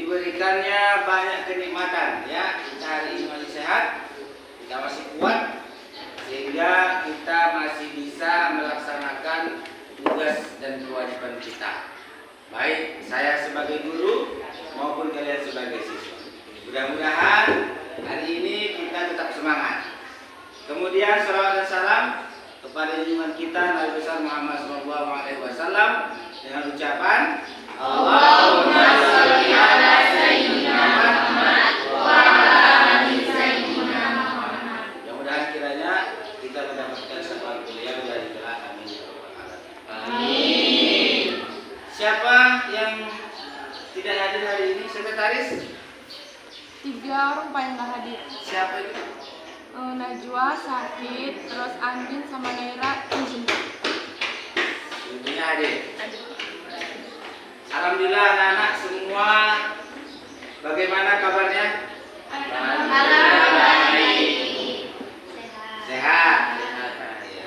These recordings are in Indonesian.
diberikannya banyak kenikmatan, ya. Kita hari ini masih sehat, kita masih kuat, sehingga kita masih bisa melaksanakan tugas dan kewajiban kita. Baik saya sebagai guru maupun kalian sebagai siswa. Mudah-mudahan hari ini kita tetap semangat. Kemudian salawat dan salam kepada junjungan kita Nabi besar Muhammad SAW dengan ucapan Allahumma sholli ala sayyidina Muhammad wa ala ali sayyidina Muhammad. Mudah-mudahan kiranya kita mendapatkan syafaat beliau dari kelak. Amin ya rabbal alamin. Amin. Siapa yang tidak hadir hari ini? Sekretaris? 3 orang paling nggak hadir. Siapa itu? Najwa sakit, terus Andin sama Naira izin. Ibunya hadir. Alhamdulillah anak-anak semua bagaimana kabarnya? Alhamdulillah baik. Sehat. Ya.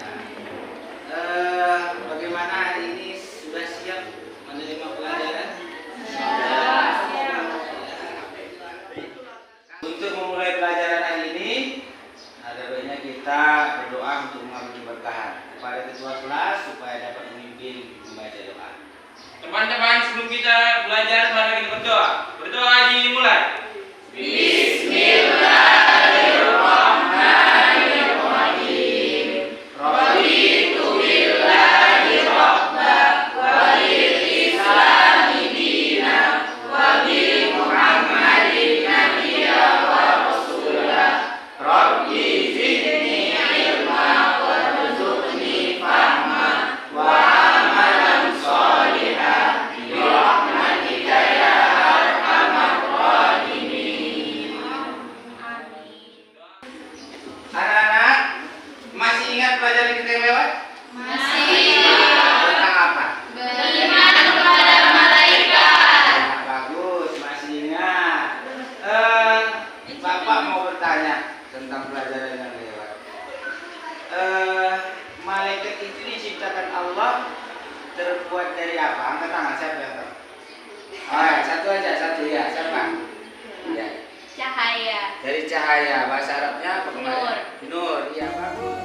Bagaimana hari ini sudah siap menerima pelajaran? Untuk memulai pelajaran hari ini, ada baiknya kita berdoa untuk mengambil keberkahan kepada ketua kelas supaya dapat memimpin membaca doa. Teman-teman, sebelum kita belajar, mari kita berdoa. Berdoa haji mulai. Bismillahirrahmanirrahim. Raditu billahi rabban wa bil islami dinan wa bi Muhammadin nabiyya wa rasulah. Rabbi zidni ilma warzuqni fahma wa amalan sholihan bi rahmatika ya arhamar rahimin. Anak-anak, masih ingat pelajaran kita yang lewat? Masih. Tentang apa? Beriman kepada malaikat. Nah, bagus, masih ingat. Bapak mau bertanya tentang pelajaran yang lewat. Malaikat itu diciptakan Allah terbuat dari apa? Angkat tangan, siapa yang tahu? Oh, satu aja, satu ya. Siapa? Ya. Cahaya. Dari cahaya, bahasa Arabnya apa kemarin? Nur. Nur, iya bagus.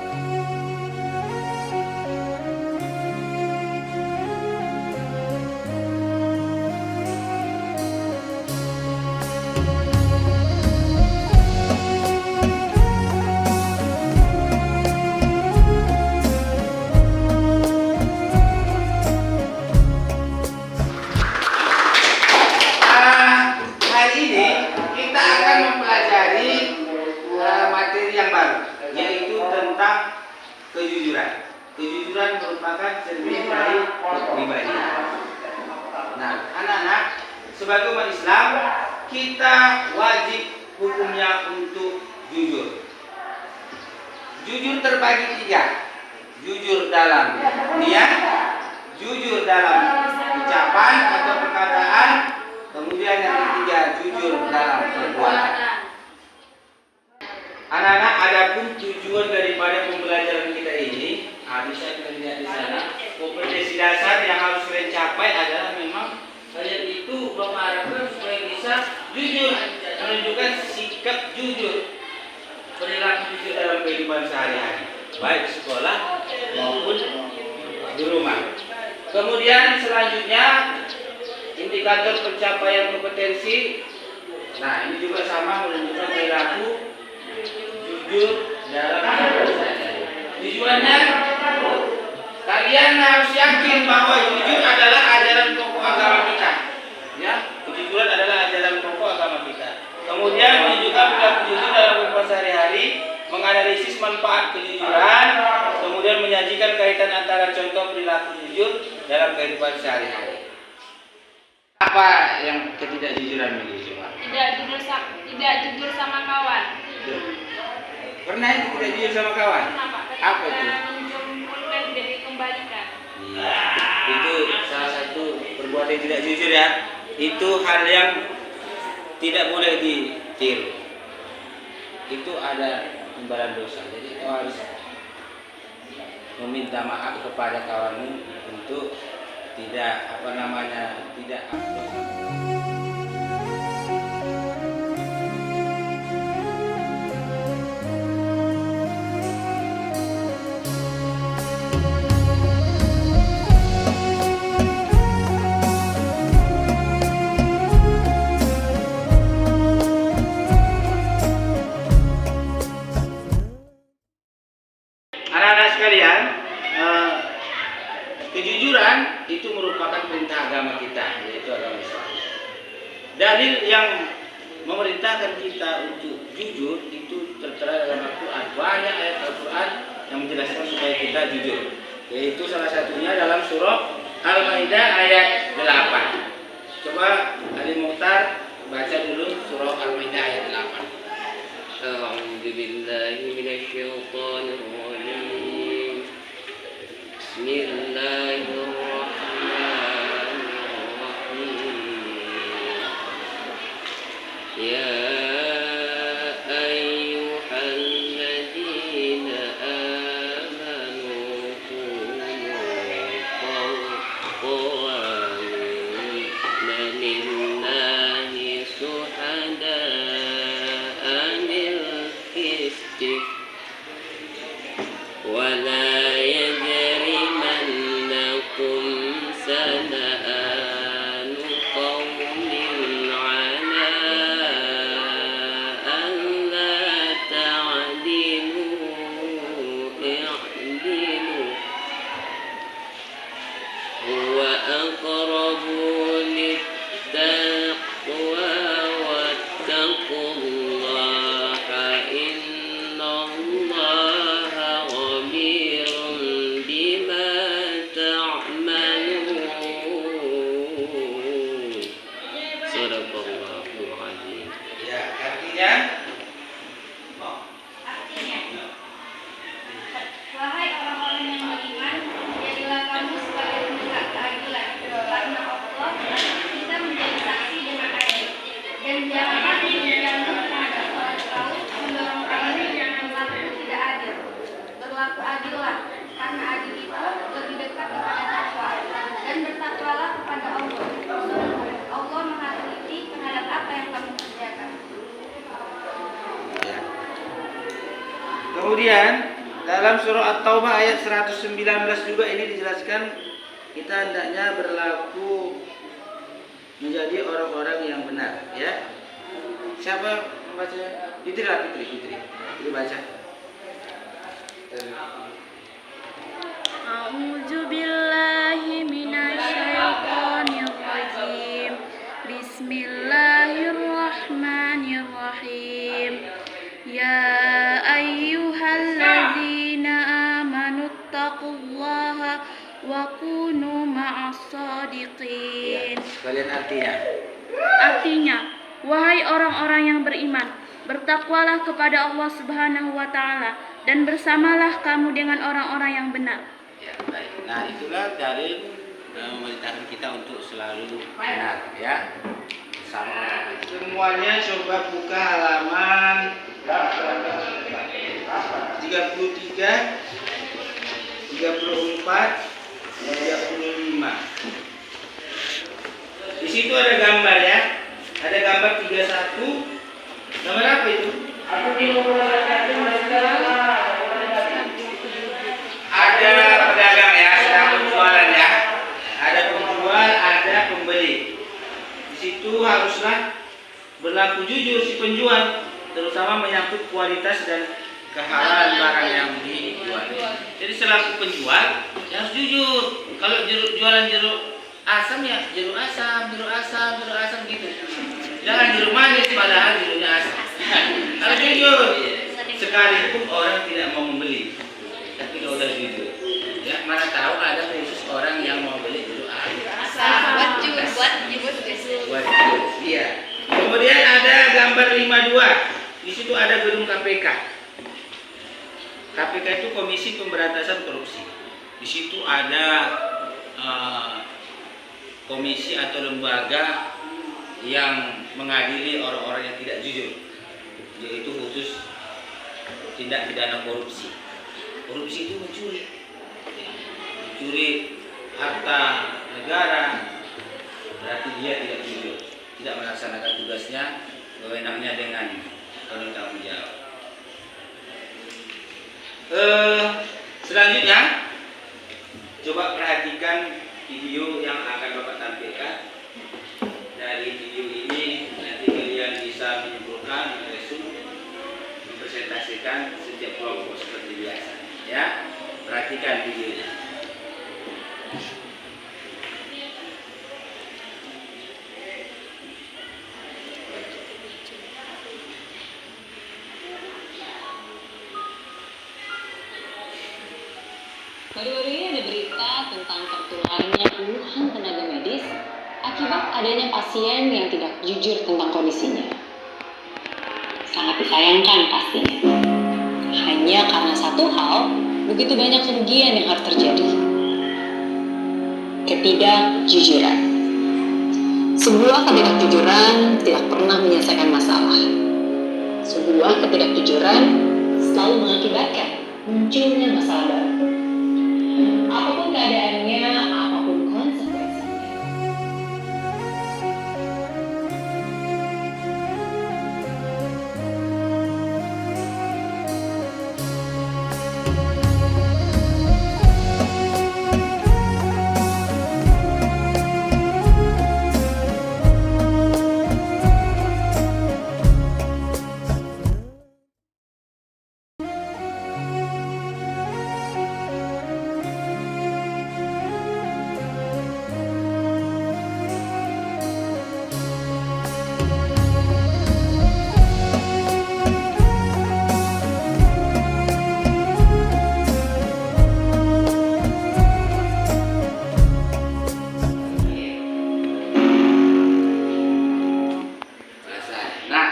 Hari ini kita akan mempelajari materi yang baru, yaitu tentang kejujuran. Kejujuran merupakan cermin dari kepribadian. Nah, anak-anak, sebagai umat Islam, kita wajib hukumnya untuk jujur. Jujur terbagi 3. Jujur dalam niat, jujur dalam ucapan atau perkataan, kemudian yang ketiga jujur dalam perbuatan. Anak-anak, adapun tujuan daripada pembelajaran kita ini, bisa kita lihat di sana. Kompetensi dasar yang harus kalian capai adalah memang kalian itu berharapkan supaya bisa jujur, menunjukkan sikap jujur, perilaku jujur dalam kehidupan sehari-hari, baik di sekolah maupun di rumah. Kemudian selanjutnya indikator pencapaian kompetensi. Nah, ini juga sama menunjukkan perilaku jujur dalam sehari-hari. Tujuannya kalian harus yakin bahwa jujur adalah ajaran pokok agama kita. Ya, kejujuran adalah ajaran pokok agama kita. Kemudian menunjukkan perilaku jujur dalam kehidupan sehari-hari, menganalisis manfaat kejujuran, kemudian menyajikan kaitan antara contoh perilaku jujur dalam kehidupan sehari-hari. Apa yang ketidakjujuran ini coba? Tidak jujur sama kawan. Pernah itu tidak jujur sama kawan? Kenapa? Apa itu? Menjemputkan tidak dikembalikan. Iya, itu salah satu perbuatan yang tidak jujur ya. Itu hal yang tidak boleh ditiru. Itu ada imbalan dosa. Jadi kau harus meminta maaf kepada kawanmu untuk tidak tidak merupakan perintah agama kita, yaitu agama Islam. Dalil yang memerintahkan kita untuk jujur itu tertera dalam Al-Quran. Banyak ayat Al-Quran yang menjelaskan supaya kita jujur. Yaitu salah satunya dalam surah Al-Maidah ayat 8. Coba Ali Mukhtar baca dulu surah Al-Maidah ayat 8. أعوذ بالله من الشيطان الرجيم بسم الله الرحمن الرحيم يا أيها الذين آمنوا كونوا قوامين لله شهداء بالقسط ولا يجرمنكم شنآن قوم على ألا تعدلوا اعدلوا هو أقرب للتقوى واتقوا الله إن الله خبير بما تعملون صدق الله العظيم. Ya, artinya Wahai orang-orang yang beriman, jadilah kamu sebagai penegak keadilan, karena Allah kita menjadi saksi dengan adil. Dan janganlah kemudianmu terhadap saudara kau mendorong kamu yang berlaku tidak adil. Berlaku adillah, karena adil itu lebih dekat kepada takwa. Dan bertakwalah kepada Allah. Allah Maha Teliti terhadap apa yang kamu kerjakan. kemudian dalam surah At-Taubah ayat 119 juga ini dijelaskan kita hendaknya berlaku menjadi orang-orang yang benar, ya. Siapa membaca? Fitri baca. A'udzu billahi minasyaitonir rajim. Bismillahirrahmanirrahim. Ya ayyuhalladzina amanu taqullaha wa kunu ma'as shadiqin. Kalian artinya. Artinya, wahai orang-orang yang beriman, bertakwalah kepada Allah Subhanahu wa taala dan bersamalah kamu dengan orang-orang yang benar. Ya, baik. Nah, itulah dalil memerintahkan kita untuk selalu benar, ya. Sama. Semuanya coba buka halaman 33, 34, 35. Di situ ada gambar, ya. Ada gambar 31. Gambar apa itu? Ada pedagang, ya, sedang berjualan, ya. Ada penjual, ada pembeli. Di situ haruslah berlaku jujur si penjual, terutama menyangkut kualitas dan kehalalan barang yang dijual. Jadi selaku penjual ya harus jujur. Kalau jualan jeruk asam ya jeruk asam gitu. Jangan jeruk manis padahal jeruknya asam. Harus jujur. Sekalipun orang tidak mau membeli, tapi kalau udah jujur, ya mana tahu ada khusus orang yang mau beli jeruk asam. Buat jus, iya. Kemudian ada gambar 52. Di situ ada gedung KPK. KPK itu Komisi Pemberantasan Korupsi. Di situ ada komisi atau lembaga yang mengadili orang-orang yang tidak jujur, yaitu khusus tindak pidana korupsi. Korupsi itu mencuri harta negara, berarti dia tidak jujur, tidak melaksanakan tugasnya, wewenangnya dengan penuh tanggung jawab. Selanjutnya, coba perhatikan video yang akan Bapak tampilkan. Dari video ini nanti kalian bisa menyimpulkan, mempresentasikan setiap kelompok seperti biasa. Ya, perhatikan videonya. Baru-baru ini ada berita tentang tertularnya puluhan tenaga medis akibat adanya pasien yang tidak jujur tentang kondisinya. Sangat disayangkan pastinya. Hanya karena satu hal, begitu banyak kerugian yang harus terjadi. Ketidakjujuran. Sebuah ketidakjujuran tidak pernah menyelesaikan masalah. Sebuah ketidakjujuran selalu mengakibatkan munculnya masalah baru. Apapun keadaannya, apapun konsekuensinya. Selesai. Nah,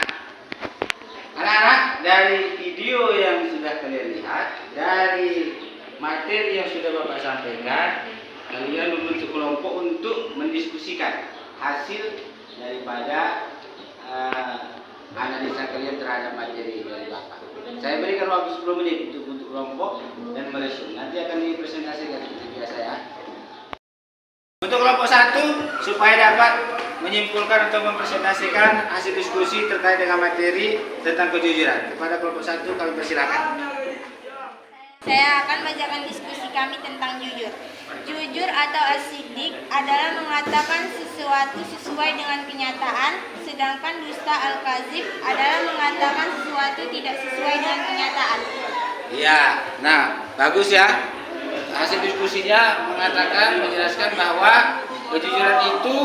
anak-anak, dari video yang sudah kalian lihat, dari materi yang sudah Bapak sampaikan, kalian membentuk kelompok untuk mendiskusikan hasil daripada analisa kalian terhadap materi dari Bapak. Saya berikan waktu 10 menit untuk bentuk kelompok dan merespon. Nanti akan dipresentasikan seperti biasa ya. Untuk kelompok 1, supaya dapat menyimpulkan atau mempresentasikan hasil diskusi terkait dengan materi tentang kejujuran. Kepada kelompok 1 kami persilakan. Saya akan bacakan diskusi kami tentang jujur. Jujur atau as-siddiq adalah mengatakan sesuatu sesuai dengan kenyataan, sedangkan dusta al-kazib adalah mengatakan sesuatu tidak sesuai dengan kenyataan. Iya, nah bagus ya. Hasil diskusinya mengatakan, menjelaskan bahwa kejujuran itu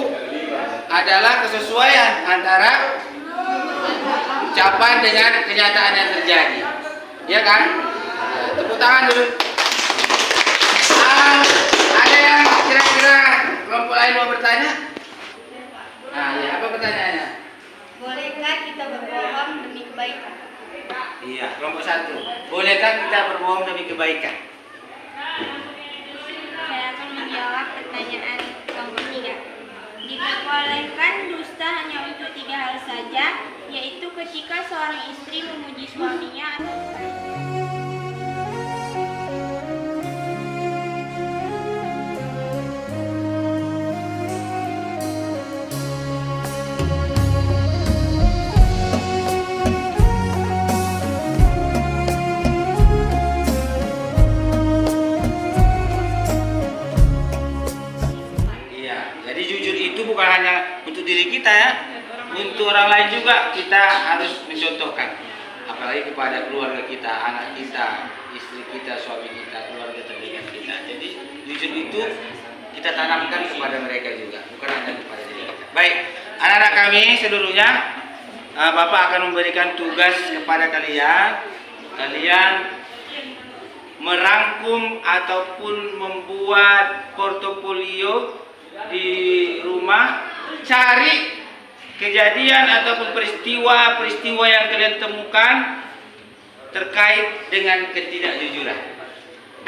adalah kesesuaian antara ucapan dengan kenyataan yang terjadi. Ya kan? Ya, tepuk tangan dulu. Ada yang kira-kira kelompok lain mau bertanya? Nah, ya, apa pertanyaannya? Bolehkah kita berbohong demi kebaikan? Iya, kelompok 1. Bolehkah kita berbohong demi kebaikan? Saya akan menjawab pertanyaan kelompok 3. Diperbolehkan dusta hanya untuk 3 hal saja, yaitu ketika seorang istri memuji suaminya atau bukan hanya untuk diri kita ya, untuk orang lain juga kita harus mencontohkan, apalagi kepada keluarga kita, anak kita, istri kita, suami kita, keluarga terdekat kita. Jadi jujur itu kita tanamkan kepada mereka juga, bukan hanya kepada diri kita. Baik, anak-anak kami seluruhnya, Bapak akan memberikan tugas kepada kalian. Kalian merangkum ataupun membuat portofolio di rumah, cari kejadian ataupun peristiwa yang kalian temukan terkait dengan ketidakjujuran.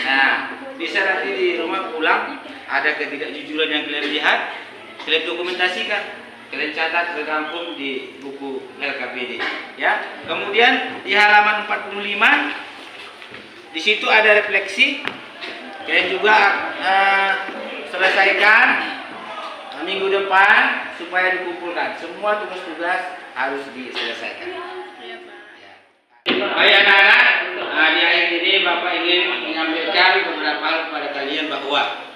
Nah, bisa nanti di rumah pulang ada ketidakjujuran yang kalian lihat, kalian dokumentasikan, kalian catat, rangkum di buku LKPD. Ya. Kemudian di halaman 45 di situ ada refleksi. Kalian juga selesaikan minggu depan supaya dikumpulkan. Semua tugas-tugas harus diselesaikan. Baik anak-anak, di akhir ini Bapak ingin menyampaikan beberapa hal kepada kalian bahwa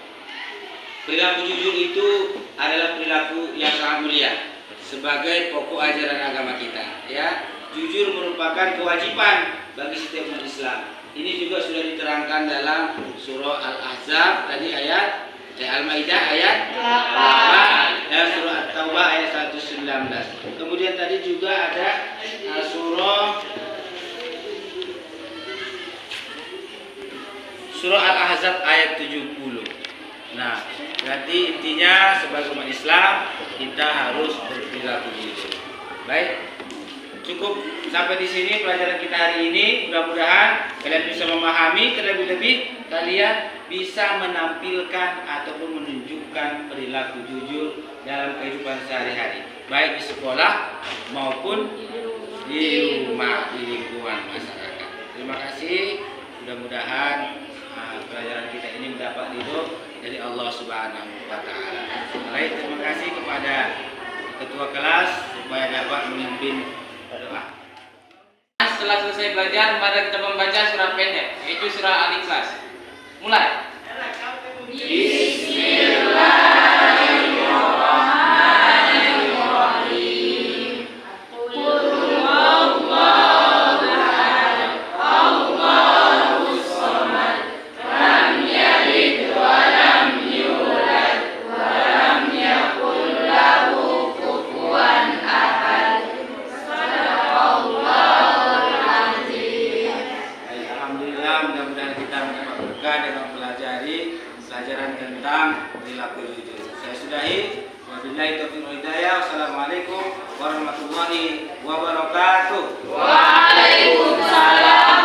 perilaku jujur itu adalah perilaku yang sangat mulia sebagai pokok ajaran agama kita. Ya, jujur merupakan kewajiban bagi setiap umat Islam. Ini juga sudah diterangkan dalam surah Al-Ahzab tadi ayat Al-Maidah ayat 8 dan surah At-Taubah ayat 119. Kemudian tadi juga ada surah Al-Ahzab ayat 70. Nah, berarti intinya sebagai umat Islam kita harus berperilaku jujur. Baik, cukup sampai di sini pelajaran kita hari ini. Mudah-mudahan kalian bisa memahami, terlebih-lebih kalian bisa menampilkan ataupun menunjukkan perilaku jujur dalam kehidupan sehari-hari, baik di sekolah maupun di rumah, di lingkungan masyarakat. Terima kasih. Mudah-mudahan pelajaran kita ini mendapat ridho dari Allah Subhanahu wa taala. Baik, terima kasih kepada ketua kelas supaya dapat memimpin doa. Setelah selesai belajar, mari kita membaca surah pendek, yaitu surah Al-Ikhlas. Mulai. Alhamdulillah, mudah-mudahan kita mendapat berkah dengan mempelajari pelajaran tentang perilaku jujur. Saya sudahi. Wabillahi taufiq wal hidayah. Wassalamualaikum warahmatullahi wabarakatuh. Waalaikumsalam.